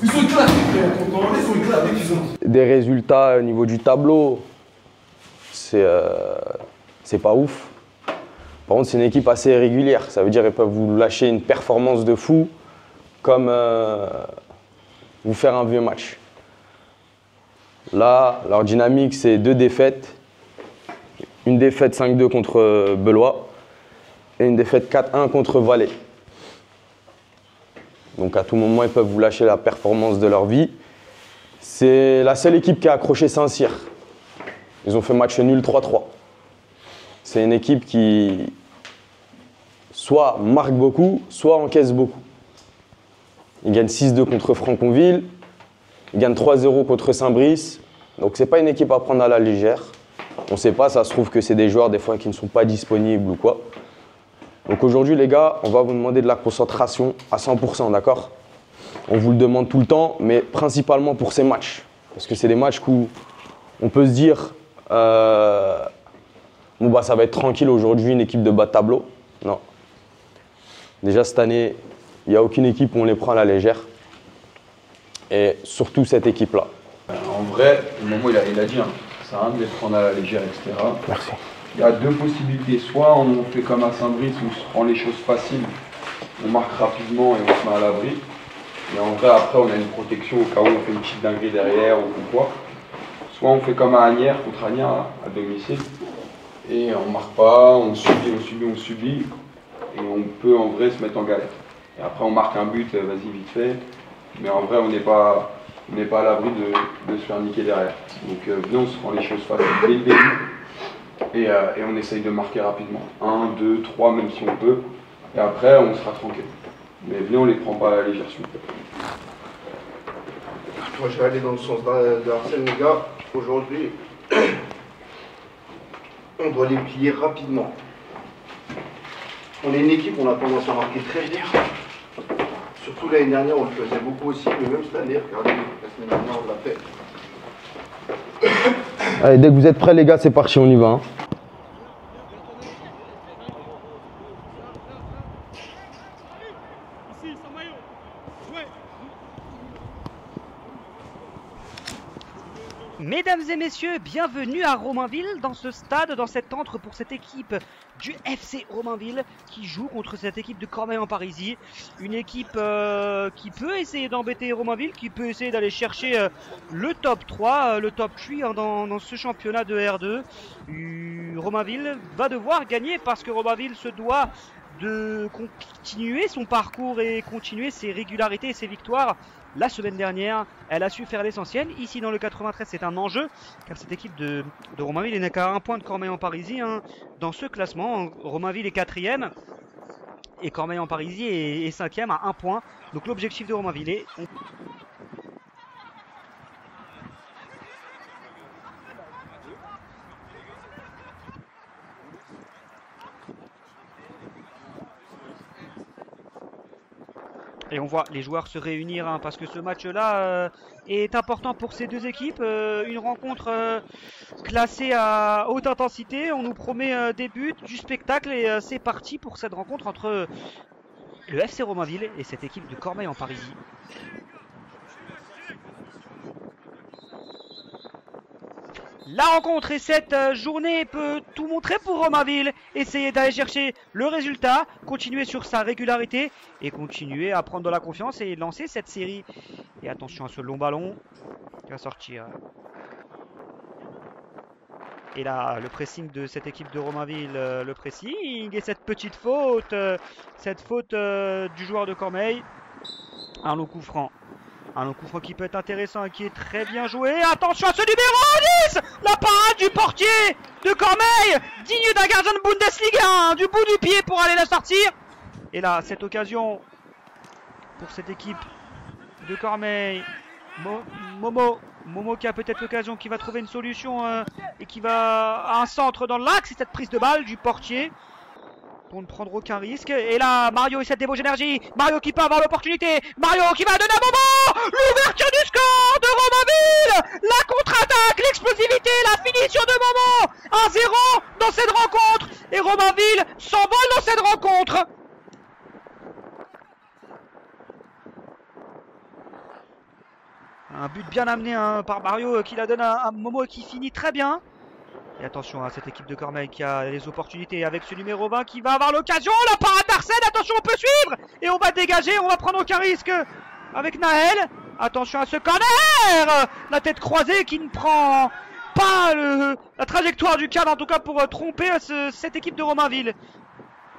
Ils sont éclatés, frère. Ils sont éclatés, ils ont. Des résultats au niveau du tableau, c'est pas ouf. Par contre, c'est une équipe assez régulière. Ça veut dire qu'ils peuvent vous lâcher une performance de fou comme vous faire un vieux match. Là, leur dynamique, c'est 2 défaites. Une défaite 5-2 contre Belois et une défaite 4-1 contre Valais. Donc à tout moment, ils peuvent vous lâcher la performance de leur vie. C'est la seule équipe qui a accroché Saint-Cyr. Ils ont fait match nul 3-3. C'est une équipe qui soit marque beaucoup, soit encaisse beaucoup. Ils gagnent 6-2 contre Franconville. Ils gagnent 3-0 contre Saint-Brice. Donc c'est pas une équipe à prendre à la légère. On ne sait pas, ça se trouve que c'est des joueurs des fois qui ne sont pas disponibles ou quoi. Donc aujourd'hui les gars, on va vous demander de la concentration à 100%, d'accord? On vous le demande tout le temps, mais principalement pour ces matchs. Parce que c'est des matchs où on peut se dire bon bah ça va être tranquille aujourd'hui, une équipe de bas de tableau. Non. Déjà cette année, il n'y a aucune équipe où on les prend à la légère. Et surtout cette équipe-là. En vrai, Momo il a dit, hein, ça sert à rien de les prendre à la légère, etc. Merci. Il y a 2 possibilités. Soit on fait comme à Saint-Brice, on se prend les choses faciles, on marque rapidement et on se met à l'abri. Et en vrai, après, on a une protection au cas où on fait une petite dinguerie derrière ou quoi. Soit on fait comme à Agnières, contre Agnières, à domicile. Et on marque pas, on subit. Et on peut en vrai se mettre en galère. Et après, on marque un but, vas-y, vite fait. Mais en vrai, on n'est pas à l'abri de se faire niquer derrière. Donc venez, on se prend les choses faciles dès le début. Et on essaye de marquer rapidement. 1, 2, 3, même si on peut. Et après, on sera tranquille. Mais venez, on les prend pas à la légère, s'il vous plaît. Moi, je vais aller dans le sens de Arsène, les gars. Aujourd'hui, on doit les plier rapidement. On est une équipe, on a tendance à marquer très vite. Surtout l'année dernière, on le faisait beaucoup aussi. Mais même cette année, regardez, la semaine dernière, on l'a fait. Allez, dès que vous êtes prêts les gars, c'est parti, on y va. Hein. Mesdames et messieurs, bienvenue à Romainville, dans ce stade, dans cet antre pour cette équipe du FC Romainville qui joue contre cette équipe de Cormeilles-en-Parisis. Une équipe qui peut essayer d'embêter Romainville, qui peut essayer d'aller chercher le top 3, le top 3 dans ce championnat de R2. Romainville va devoir gagner parce que Romainville se doit de continuer son parcours et continuer ses régularités et ses victoires. La semaine dernière, elle a su faire l'essentiel. Ici dans le 93, c'est un enjeu car cette équipe de Romainville n'est qu'à 1 point de Cormeilles-en-Parisis hein, dans ce classement. Romainville est 4e et Cormeilles-en-Parisis est 5e à 1 point. Donc l'objectif de Romainville est... Et on voit les joueurs se réunir hein, parce que ce match-là est important pour ces deux équipes. Une rencontre classée à haute intensité. On nous promet des buts, du spectacle et c'est parti pour cette rencontre entre le FC Romainville et cette équipe de Cormeilles-en-Parisis. La rencontre et cette journée peut tout montrer pour Romainville. Essayer d'aller chercher le résultat, continuer sur sa régularité et continuer à prendre de la confiance et lancer cette série. Et attention à ce long ballon qui va sortir. Et là, le pressing de cette équipe de Romainville, le pressing et cette petite faute, du joueur de Cormeilles. Un long coup franc. Un long coup franc qui peut être intéressant et qui est très bien joué. Attention à ce numéro 10! La parade du portier de Cormeilles, digne d'un gardien de Bundesliga, hein, du bout du pied pour aller la sortir. Et là, cette occasion pour cette équipe de Cormeilles. Momo qui a peut-être l'occasion, qui va trouver une solution et qui va à un centre dans l'axe. Et cette prise de balle du portier pour ne prendre aucun risque. Et là, Mario et cette débauche d'énergie. Mario qui peut avoir l'opportunité. Mario qui va donner à Momo. L'ouverture du score de Romainville. La contre-attaque, l'explosivité, la finition de Momo. 1-0 dans cette rencontre. Et Romainville s'envole dans cette rencontre. Un but bien amené hein, par Mario qui la donne à un Momo qui finit très bien. Et attention à cette équipe de Cormeilles qui a les opportunités avec ce numéro 20 qui va avoir l'occasion. La parade d'Arsène, attention on peut suivre. Et on va dégager, on va prendre aucun risque avec Naël. Attention à ce corner. La tête croisée qui ne prend pas la trajectoire du cadre en tout cas pour tromper cette équipe de Romainville.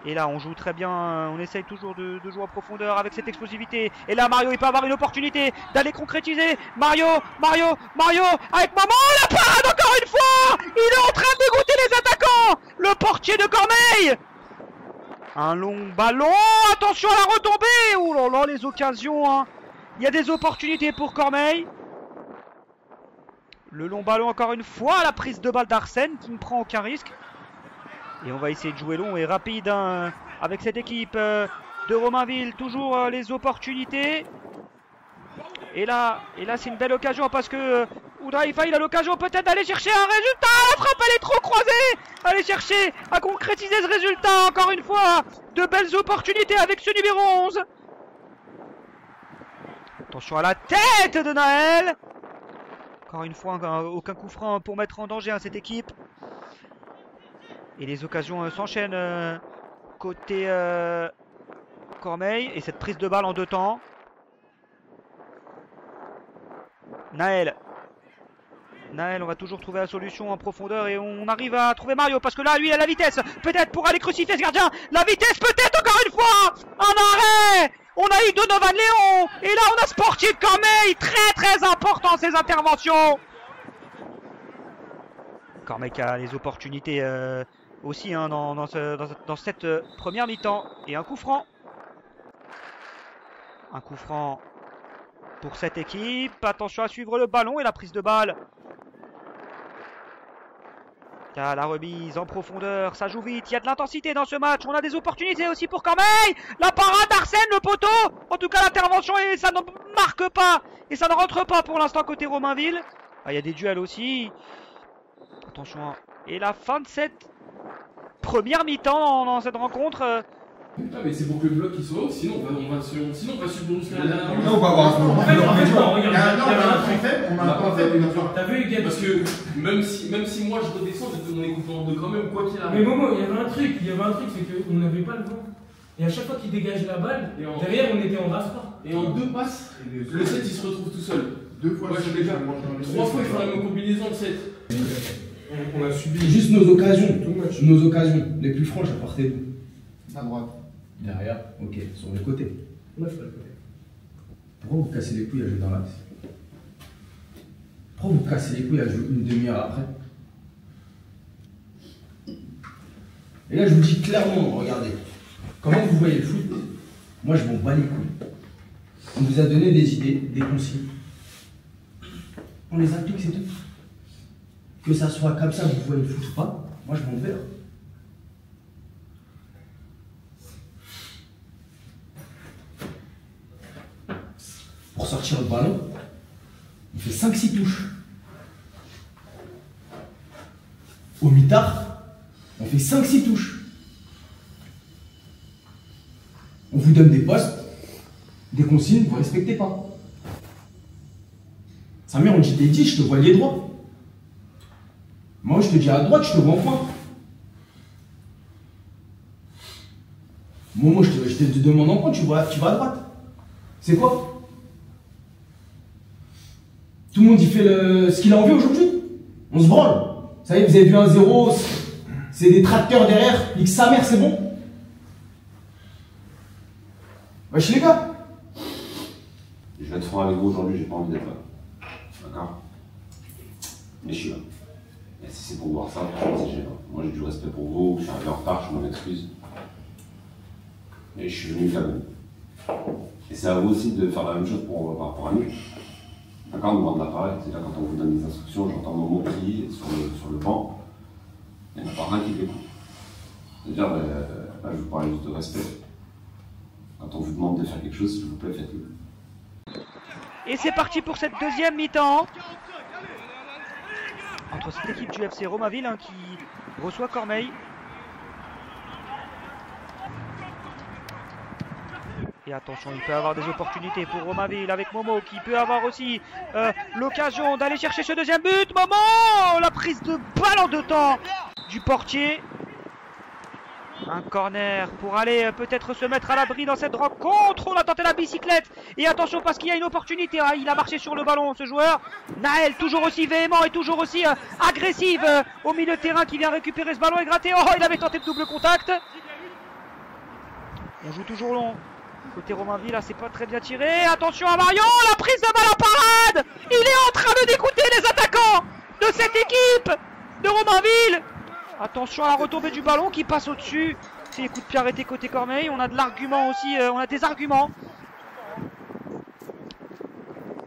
Et là on joue très bien, on essaye toujours de jouer en profondeur avec cette explosivité. Et là Mario il peut avoir une opportunité d'aller concrétiser. Mario avec Maman, la parade encore une fois. Il est en train de dégoûter les attaquants. Le portier de Cormeilles. Un long ballon, attention à la retombée. Ouh là là les occasions hein. Il y a des opportunités pour Cormeilles. Le long ballon encore une fois, la prise de balle d'Arsène qui ne prend aucun risque. Et on va essayer de jouer long et rapide hein, avec cette équipe de Romainville. Toujours les opportunités. Et là c'est une belle occasion parce que Oudraïfa il a l'occasion peut-être d'aller chercher un résultat. La frappe elle est trop croisée. Aller chercher à concrétiser ce résultat. Encore une fois, de belles opportunités avec ce numéro 11. Attention à la tête de Naël. Encore une fois, aucun coup franc pour mettre en danger hein, cette équipe. Et les occasions s'enchaînent côté Cormeilles. Et cette prise de balle en deux temps. Naël, on va toujours trouver la solution en profondeur. Et on arrive à trouver Mario. Parce que là, lui, il a la vitesse. Peut-être pour aller crucifier ce gardien. La vitesse peut-être encore une fois. Un arrêt. On a eu Donovan Léon. Et là, on a Sportif Cormeilles. Très très important ces interventions. Cormeilles qui a les opportunités aussi hein, dans cette première mi-temps. Et un coup franc. Un coup franc pour cette équipe. Attention à suivre le ballon et la prise de balle. La remise en profondeur, ça joue vite, il y a de l'intensité dans ce match, on a des opportunités aussi pour Cormeilles. La parade d'Arsène, le poteau. En tout cas l'intervention et ça ne marque pas. Et ça ne rentre pas pour l'instant côté Romainville. Ah, il y a des duels aussi. Attention. Et la fin de cette première mi-temps dans cette rencontre. Ah mais c'est pour que le bloc il soit haut, sinon on va subventionner la dernière. Non, on va avoir un T'as vu les gars, parce que même si moi je redescends, je te donne les coups de quand même, quoi qu'il arrive. Mais Momo, il y avait un truc, c'est qu'on n'avait pas le vent. Et à chaque fois qu'il dégage la balle, derrière on était en rasport. Et en deux passes, le 7 il se retrouve tout seul. Deux fois, je les gars, 3 fois il faut la même combinaison le 7. On a subi. Juste nos occasions, les plus franches à partir d'où? À droite. Derrière, ok, sur le côté. Ouais, sur le côté. Pourquoi vous cassez les couilles à jouer dans l'axe? Pourquoi vous cassez les couilles à jouer une demi-heure après? Et là, je vous dis clairement, regardez, comment vous voyez le foot? Moi, je m'en bats les couilles. On vous a donné des idées, des consignes. On les applique, c'est tout. Que ça soit comme ça, vous voyez le foot ou pas, moi, je m'en vais. Pour sortir le ballon, on fait 5-6 touches. Au mitard, on fait 5-6 touches. On vous donne des postes, des consignes, vous ne respectez pas. Samir, on dit t'es 10, je te vois les droits. Moi, je te dis à droite, je te vois en point. Moi, je te demande en point, tu vas à droite. C'est quoi? Tout le monde il fait ce qu'il a envie aujourd'hui. On se branle. Ça y est, vous avez vu un 0, c'est des tracteurs derrière, nique sa mère, c'est bon. Wesh les gars. Je vais être franc avec vous aujourd'hui, j'ai pas envie d'être là. D'accord? Mais je suis là. Et si c'est pour voir ça, franchement c'est gênant. Moi j'ai du respect pour vous, je suis arrivé en retard, je m'en excuse. Mais je suis venu quand même. Et c'est à vous aussi de faire la même chose par rapport à nous. D'accord, nous rendre l'appareil, c'est là quand on vous donne des instructions, j'entends mon mot crier sur le banc, il n'y en a pas rien qui l'écoute. C'est-à-dire, là je vous parle juste de respect. Quand on vous demande de faire quelque chose, s'il vous plaît, faites-le. Et c'est parti pour cette deuxième mi-temps. Entre cette équipe du FC Romainville hein, qui reçoit Cormeilles. Et attention, il peut avoir des opportunités pour Romainville avec Momo qui peut avoir aussi l'occasion d'aller chercher ce deuxième but. Momo, la prise de balle en 2 temps du portier. Un corner pour aller peut-être se mettre à l'abri dans cette rencontre. On a tenté la bicyclette. Et attention parce qu'il y a une opportunité. Hein. Il a marché sur le ballon ce joueur. Naël toujours aussi véhément et toujours aussi agressif au milieu de terrain qui vient récupérer ce ballon et gratter. Oh, il avait tenté de double contact. On joue toujours long. Côté Romainville, là c'est pas très bien tiré. Attention à Marion, la prise de balle en parade. Il est en train de dégoûter les attaquants de cette équipe de Romainville. Attention à la retombée du ballon qui passe au-dessus. C'est les coups de pied arrêtés côté Cormeilles. On a de l'argument aussi, on a des arguments.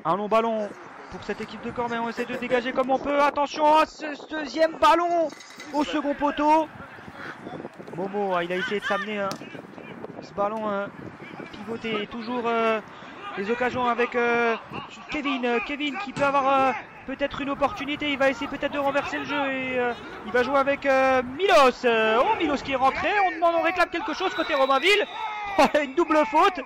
Un long ballon pour cette équipe de Cormeilles. On essaie de dégager comme on peut. Attention à ce deuxième ballon au second poteau. Momo, il a essayé de s'amener ce ballon pivoté. Toujours les occasions avec Kevin. Kevin qui peut avoir peut-être une opportunité. Il va essayer peut-être de renverser le jeu et il va jouer avec Milos. Oh, Milos qui est rentré. On réclame quelque chose côté Romainville. Une double faute.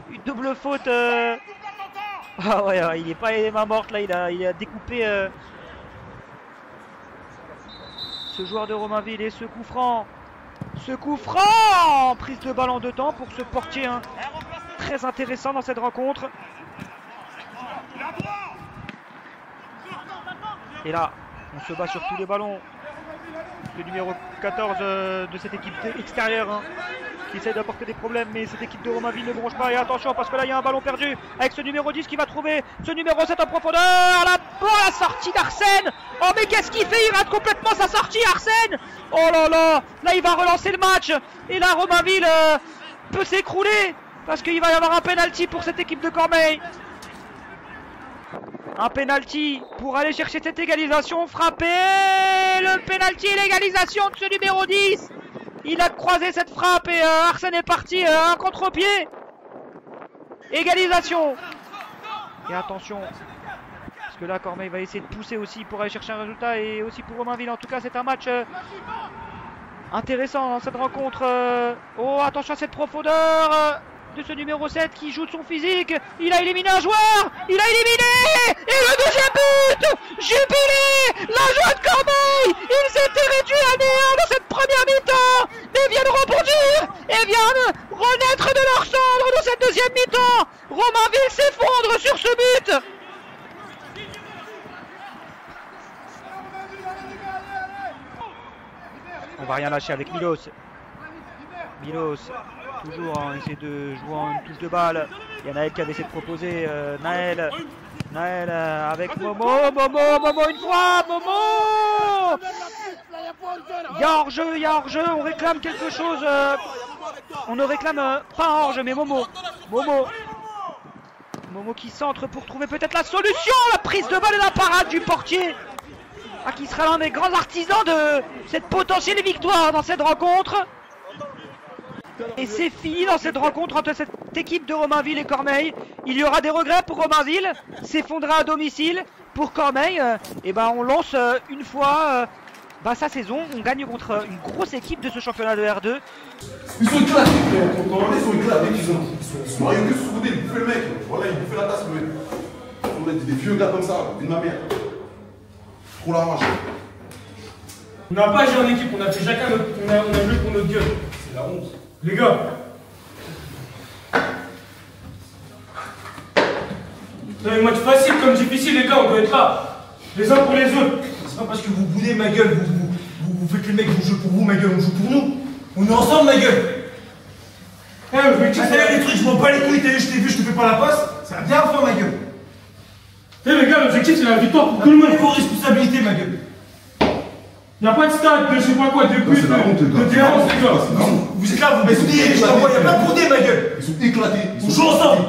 Une double faute. Ah ouais, il n'est pas les mains mortes là. Il a découpé ce joueur de Romainville et ce coup franc. Ce coup franc. Prise de balle en 2 temps pour ce portier très intéressant dans cette rencontre. Et là, on se bat sur tous les ballons. Le numéro 14 de cette équipe extérieure qui essaie d'apporter des problèmes, mais cette équipe de Romainville ne bronche pas. Et attention, parce que là, il y a un ballon perdu avec ce numéro 10 qui va trouver ce numéro 7 en profondeur. La sortie d'Arsène. Oh, mais qu'est-ce qu'il fait? Il rate complètement sa sortie, Arsène. Oh là là. Là, il va relancer le match. Et là, Romainville peut s'écrouler parce qu'il va y avoir un penalty pour cette équipe de Cormeilles. Un penalty pour aller chercher cette égalisation. Frappé. Le penalty et l'égalisation de ce numéro 10. Il a croisé cette frappe et Arsène est parti. Un contre-pied. Égalisation. Et attention. Parce que là, Cormeilles va essayer de pousser aussi pour aller chercher un résultat. Et aussi pour Romainville. En tout cas, c'est un match intéressant dans cette rencontre. Oh, attention à cette profondeur. De ce numéro 7 qui joue de son physique. Il a éliminé un joueur. Il a éliminé. Et le deuxième but. Jubilé. La joie de Cormeilles. Ils étaient réduits à néant dans cette première mi-temps. Mais viennent rebondir. Et viennent renaître de leur cendre dans cette deuxième mi-temps. Romainville s'effondre sur ce but. On va rien lâcher avec Milos. Milos. Toujours essayer de jouer en une touche de balle. Il y a Naël qui avait essayé de proposer. Naël avec Momo une fois. Momo. Il y a hors-jeu, on réclame quelque chose. On ne réclame pas un hors-jeu, mais Momo qui centre pour trouver peut-être la solution. La prise de balle et la parade du portier. Qui sera l'un des grands artisans de cette potentielle victoire dans cette rencontre. Et c'est fini dans cette rencontre entre cette équipe de Romainville et Cormeilles. Il y aura des regrets pour Romainville, s'effondrer à domicile. Pour Cormeilles, et on lance une fois sa saison. On gagne contre une grosse équipe de ce championnat de R2. Ils sont éclatés, frère. Ils sont éclatés. Ils sont Mario que soudés, ils bouffaient le mec. Voilà, ils bouffaient la tasse, le mec. On a des vieux gars comme ça, une ma mère. Trop la rage. On n'a pas joué en équipe, on a fait chacun notre. On a joué pour notre gueule. C'est la honte. Les gars, vous avez un match facile comme difficile, les gars, on doit être là, les uns pour les autres. C'est pas parce que vous boudez ma gueule, vous faites les mecs, vous jouez pour vous, ma gueule, on joue pour nous. On est ensemble, ma gueule. Eh, je vais accélérer les trucs, je m'en bats les couilles, je t'ai vu, je te fais pas la passe, ça va bien faire, ma gueule. Eh, les gars, l'objectif c'est la victoire pour tout le monde. Il faut responsabilité, ma gueule. Y'a pas de stade, de je sais pas quoi, de but, de terrain, les gars. Vous êtes là, vous m'écoutez, je t'envoie, y'a plein de bourdés, ma gueule. Ils sont éclatés. On joue ensemble.